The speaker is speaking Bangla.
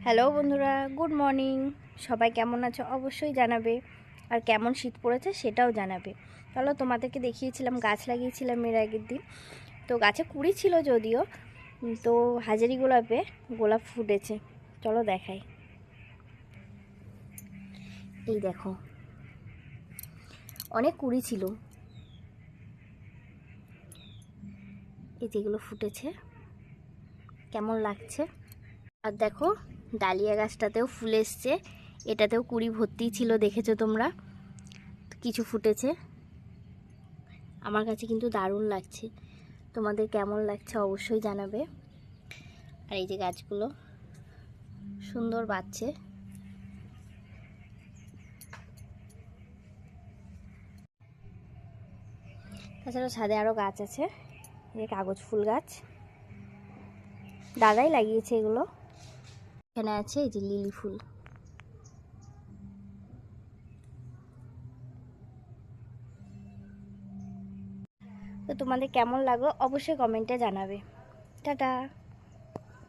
হ্যালো বন্ধুরা, গুড মর্নিং। সবাই কেমন আছো অবশ্যই জানাবে, আর কেমন শীত পড়েছে সেটাও জানাবে। চলো, তোমাদেরকে দেখিয়েছিলাম গাছ লাগিয়েছিলাম এর আগের দিন। তো গাছে কুড়ি ছিল যদিও, তো হাজারি গোলাপে গোলাপ ফুটেছে। চলো দেখাই। এই দেখো, অনেক কুড়ি ছিল, এই যেগুলো ফুটেছে কেমন লাগছে। আর দেখো, ডালিয়া গাছটাতেও ফুল এসছে, এটাতেও কুড়ি ভর্তি ছিল, দেখেছো তোমরা, কিছু ফুটেছে। আমার কাছে কিন্তু দারুণ লাগছে, তোমাদের কেমন লাগছে অবশ্যই জানাবে। আর এই যে গাছগুলো সুন্দর বাড়ছে। তাছাড়া ছাদে আরও গাছ আছে, এই কাগজ ফুল গাছ দাদাই লাগিয়েছে এগুলো। এখানে আছে এই যে লিলি ফুল। তো তোমাদের কেমন লাগলো অবশ্যই কমেন্টে জানাবে। টাটা।